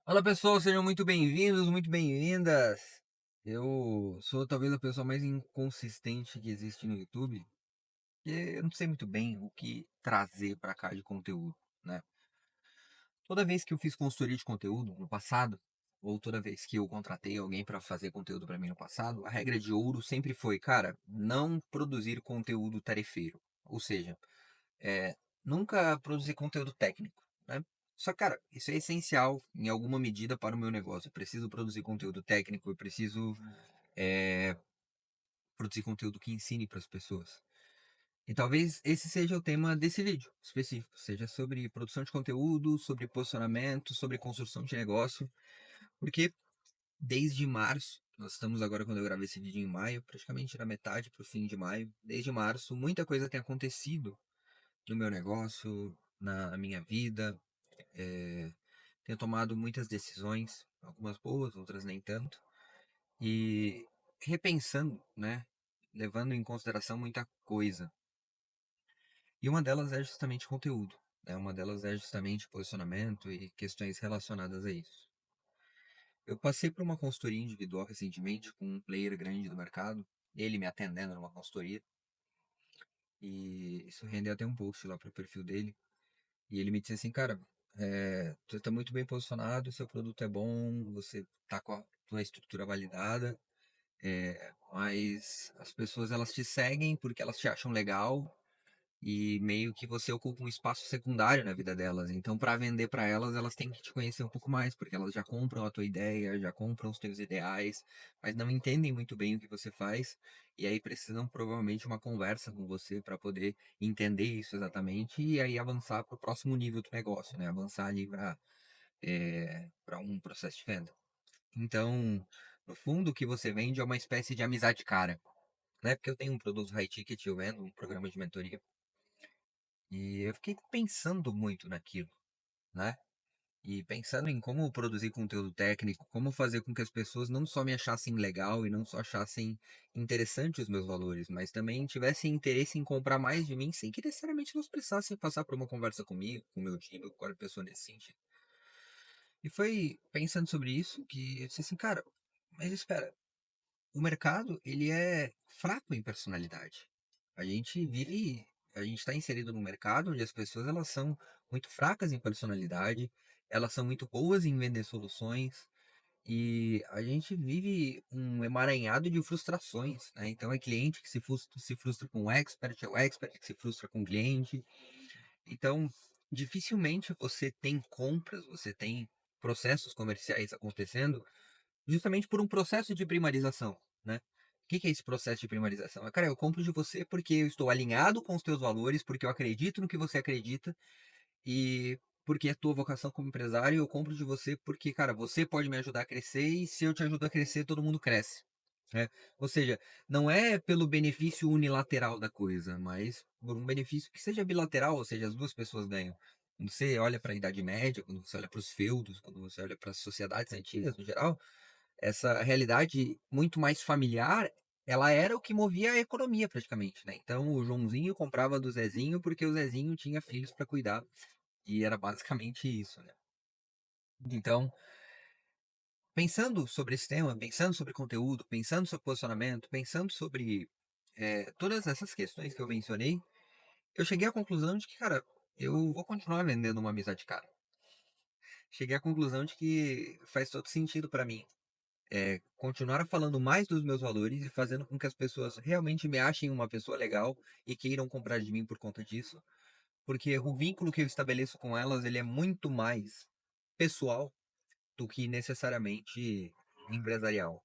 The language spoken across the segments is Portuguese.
Fala pessoal, sejam muito bem-vindos, muito bem-vindas. Eu sou talvez a pessoa mais inconsistente que existe no YouTube, porque eu não sei muito bem o que trazer para cá de conteúdo, né? Toda vez que eu fiz consultoria de conteúdo no passado, ou toda vez que eu contratei alguém para fazer conteúdo para mim no passado, a regra de ouro sempre foi, cara, não produzir conteúdo tarefeiro. Ou seja, nunca produzir conteúdo técnico, né? Só que, cara, isso é essencial em alguma medida para o meu negócio. Eu preciso produzir conteúdo técnico, eu preciso é, produzir conteúdo que ensine para as pessoas. E talvez esse seja o tema desse vídeo específico, seja sobre produção de conteúdo, sobre posicionamento, sobre construção de negócio, porque desde março, nós estamos agora quando eu gravei esse vídeo em maio, praticamente na metade para o fim de maio, desde março, muita coisa tem acontecido no meu negócio, na minha vida, tenho tomado muitas decisões, algumas boas, outras nem tanto, e repensando, né, levando em consideração muita coisa. E uma delas é justamente conteúdo, né? Uma delas é justamente posicionamento e questões relacionadas a isso. Eu passei por uma consultoria individual recentemente com um player grande do mercado, ele me atendendo numa consultoria, e isso rendeu até um post lá para o perfil dele. E ele me disse assim, cara, você está muito bem posicionado, seu produto é bom, você está com a tua estrutura validada, mas as pessoas elas te seguem porque elas te acham legal e meio que você ocupa um espaço secundário na vida delas. Então, para vender para elas, elas têm que te conhecer um pouco mais, porque elas já compram a tua ideia, já compram os teus ideais, mas não entendem muito bem o que você faz. E aí precisam provavelmente uma conversa com você para poder entender isso exatamente e aí avançar para o próximo nível do negócio, né? Avançar ali para um processo de venda. Então, no fundo, o que você vende é uma espécie de amizade cara, né? Porque eu tenho um produto high ticket, eu vendo um programa de mentoria. E eu fiquei pensando muito naquilo, né? E pensando em como produzir conteúdo técnico, como fazer com que as pessoas não só me achassem legal e não só achassem interessante os meus valores, mas também tivessem interesse em comprar mais de mim sem que necessariamente elas precisassem passar por uma conversa comigo, com o meu time, com qualquer pessoa nesse sentido. E foi pensando sobre isso que eu disse assim, cara, mas espera, o mercado, ele é fraco em personalidade. A gente está inserido num mercado onde as pessoas elas são muito fracas em personalidade, elas são muito boas em vender soluções e a gente vive um emaranhado de frustrações, né? Então é cliente que se frustra com o expert, é o expert que se frustra com o cliente. Então, dificilmente você tem compras, você tem processos comerciais acontecendo justamente por um processo de primarização, né? O que que é esse processo de primarização? Cara, eu compro de você porque eu estou alinhado com os teus valores, porque eu acredito no que você acredita e porque é tua vocação como empresário, eu compro de você porque, cara, você pode me ajudar a crescer e se eu te ajudo a crescer, todo mundo cresce, né? Ou seja, não é pelo benefício unilateral da coisa, mas por um benefício que seja bilateral, ou seja, as duas pessoas ganham. Quando você olha para a Idade Média, quando você olha para os feudos, quando você olha para as sociedades antigas no geral, essa realidade muito mais familiar, ela era o que movia a economia praticamente, né? Então o Joãozinho comprava do Zezinho porque o Zezinho tinha filhos para cuidar e era basicamente isso, né? Então, pensando sobre esse tema, pensando sobre conteúdo, pensando sobre posicionamento, pensando sobre todas essas questões que eu mencionei, eu cheguei à conclusão de que, cara, eu vou continuar vendendo uma amizade cara. Cheguei à conclusão de que faz todo sentido para mim continuar falando mais dos meus valores e fazendo com que as pessoas realmente me achem uma pessoa legal e queiram comprar de mim por conta disso, porque o vínculo que eu estabeleço com elas, ele é muito mais pessoal do que necessariamente empresarial.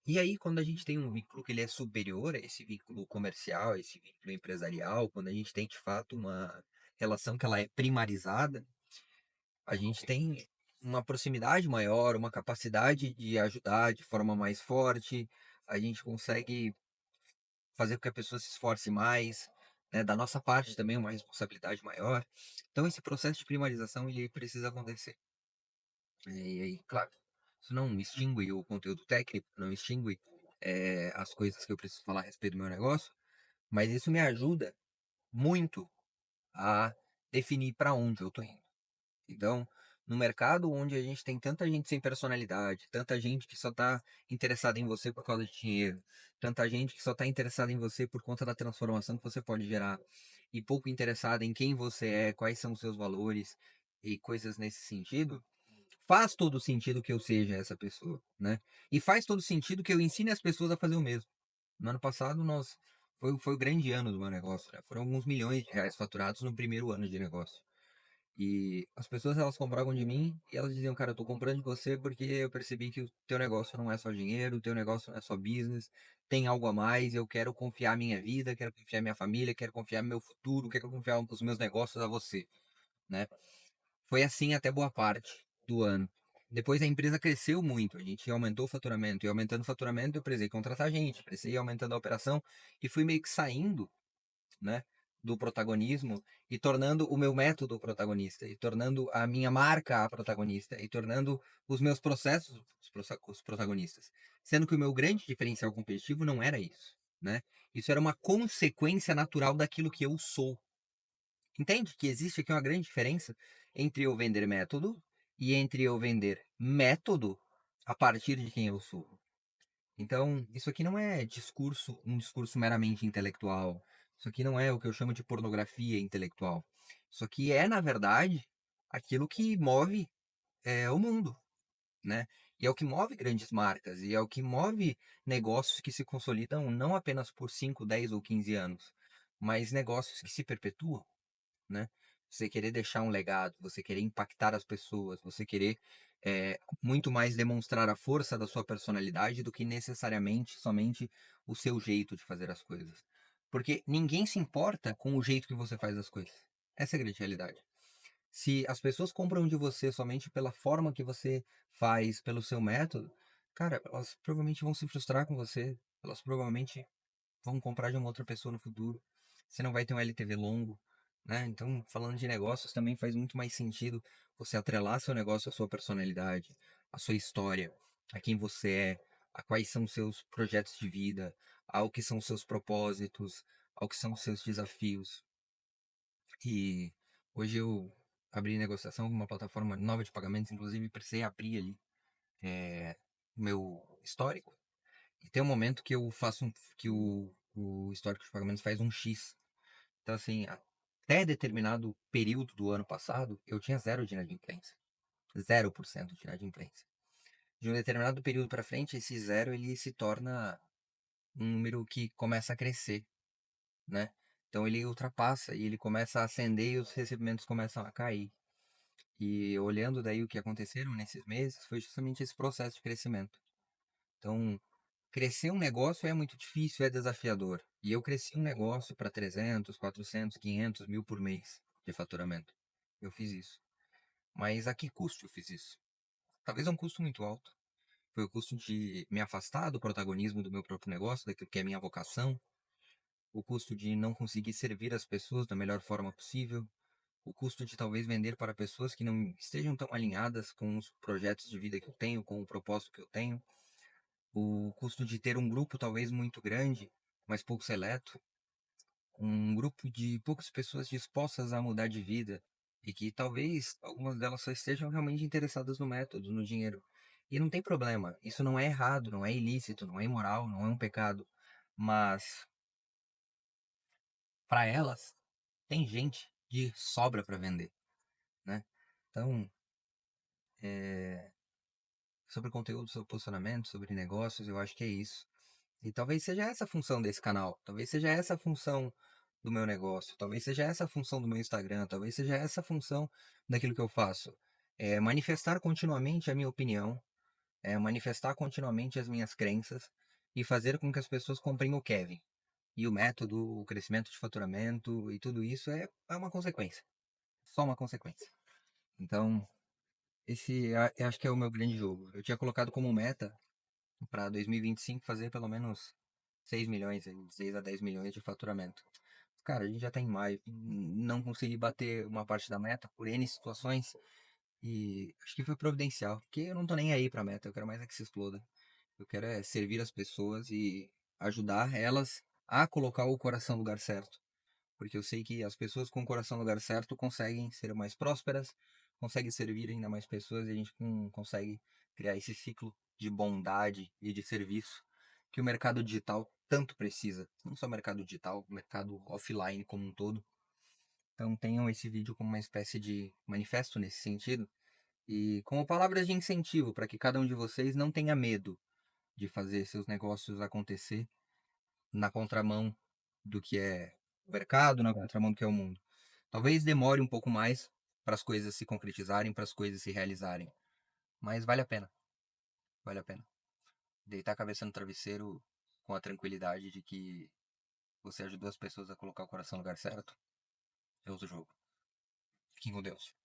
E aí, quando a gente tem um vínculo que ele é superior a esse vínculo comercial, a esse vínculo empresarial, quando a gente tem de fato uma relação que ela é primarizada, a gente tem uma proximidade maior, uma capacidade de ajudar de forma mais forte, a gente consegue fazer com que a pessoa se esforce mais, né? Da nossa parte também uma responsabilidade maior. Então esse processo de primarização ele precisa acontecer. E aí, claro, isso não extingue o conteúdo técnico, não extingue as coisas que eu preciso falar a respeito do meu negócio, mas isso me ajuda muito a definir para onde eu estou indo. Então, No mercado onde a gente tem tanta gente sem personalidade, tanta gente que só tá interessada em você por causa de dinheiro, tanta gente que só tá interessada em você por conta da transformação que você pode gerar, e pouco interessada em quem você é, quais são os seus valores e coisas nesse sentido, faz todo sentido que eu seja essa pessoa, né? E faz todo sentido que eu ensine as pessoas a fazer o mesmo. No ano passado, foi o grande ano do meu negócio, né? Foram alguns milhões de reais faturados no primeiro ano de negócio. E as pessoas elas compravam de mim e elas diziam, cara, eu tô comprando de você porque eu percebi que o teu negócio não é só dinheiro, o teu negócio não é só business, tem algo a mais, eu quero confiar minha vida, quero confiar minha família, quero confiar meu futuro, quero confiar os meus negócios a você, né? Foi assim até boa parte do ano. Depois a empresa cresceu muito, a gente aumentou o faturamento, e aumentando o faturamento eu precisei contratar gente, precisei aumentando a operação e fui meio que saindo, né, do protagonismo e tornando o meu método protagonista, e tornando a minha marca a protagonista, e tornando os meus processos os protagonistas. Sendo que o meu grande diferencial competitivo não era isso, né? Isso era uma consequência natural daquilo que eu sou. Entende que existe aqui uma grande diferença entre eu vender método e entre eu vender método a partir de quem eu sou. Então, isso aqui não é um discurso meramente intelectual. Isso aqui não é o que eu chamo de pornografia intelectual. Isso aqui é, na verdade, aquilo que move o mundo, né? E é o que move grandes marcas, e é o que move negócios que se consolidam não apenas por 5, 10 ou 15 anos, mas negócios que se perpetuam, né? Você querer deixar um legado, você querer impactar as pessoas, você querer muito mais demonstrar a força da sua personalidade do que necessariamente somente o seu jeito de fazer as coisas. Porque ninguém se importa com o jeito que você faz as coisas. Essa é a grande realidade. Se as pessoas compram de você somente pela forma que você faz, pelo seu método, cara, elas provavelmente vão se frustrar com você. Elas provavelmente vão comprar de uma outra pessoa no futuro. Você não vai ter um LTV longo, né? Então, falando de negócios, também faz muito mais sentido você atrelar seu negócio à sua personalidade, à sua história, a quem você é, a quais são os seus projetos de vida, ao que são os seus propósitos, ao que são os seus desafios. E hoje eu abri negociação com uma plataforma nova de pagamentos, inclusive precisei abrir ali o meu histórico. E tem um momento que eu faço que o histórico de pagamentos faz um X. Então, assim, até determinado período do ano passado, eu tinha zero de inadimplência. 0% de inadimplência. De um determinado período para frente, esse zero ele se torna um número que começa a crescer, né? Então ele ultrapassa e ele começa a ascender e os recebimentos começam a cair. E olhando daí o que aconteceram nesses meses, foi justamente esse processo de crescimento. Então, crescer um negócio é muito difícil, é desafiador. E eu cresci um negócio para 300, 400, 500 mil por mês de faturamento. Eu fiz isso. Mas a que custo eu fiz isso? Talvez é um custo muito alto. Foi o custo de me afastar do protagonismo do meu próprio negócio, daquilo que é minha vocação. O custo de não conseguir servir as pessoas da melhor forma possível. O custo de talvez vender para pessoas que não estejam tão alinhadas com os projetos de vida que eu tenho, com o propósito que eu tenho. O custo de ter um grupo talvez muito grande, mas pouco seleto, um grupo de poucas pessoas dispostas a mudar de vida e que talvez algumas delas só estejam realmente interessadas no método, no dinheiro. E não tem problema, isso não é errado, não é ilícito, não é imoral, não é um pecado, mas para elas tem gente de sobra para vender, né? Então, sobre conteúdo, sobre posicionamento, sobre negócios, eu acho que é isso. E talvez seja essa a função desse canal, talvez seja essa a função do meu negócio, talvez seja essa a função do meu Instagram, talvez seja essa a função daquilo que eu faço. É manifestar continuamente a minha opinião, é manifestar continuamente as minhas crenças e fazer com que as pessoas comprem o Kevin. E o método, o crescimento de faturamento e tudo isso é uma consequência, só uma consequência. Então, eu acho que é o meu grande jogo. Eu tinha colocado como meta para 2025 fazer pelo menos 6 milhões, 6 a 10 milhões de faturamento. Cara, a gente já tá em maio, não consegui bater uma parte da meta por N situações e acho que foi providencial, porque eu não tô nem aí pra meta, eu quero mais é que se exploda. Eu quero é servir as pessoas e ajudar elas a colocar o coração no lugar certo, porque eu sei que as pessoas com o coração no lugar certo conseguem ser mais prósperas, consegue servir ainda mais pessoas e a gente consegue criar esse ciclo de bondade e de serviço que o mercado digital tanto precisa. Não só o mercado digital, o mercado offline como um todo. Então tenham esse vídeo como uma espécie de manifesto nesse sentido e como palavras de incentivo para que cada um de vocês não tenha medo de fazer seus negócios acontecer na contramão do que é o mercado, na contramão do que é o mundo. Talvez demore um pouco mais para as coisas se concretizarem, para as coisas se realizarem, mas vale a pena, vale a pena. Deitar a cabeça no travesseiro com a tranquilidade de que você ajudou as pessoas a colocar o coração no lugar certo, é outro jogo. Fiquem com Deus.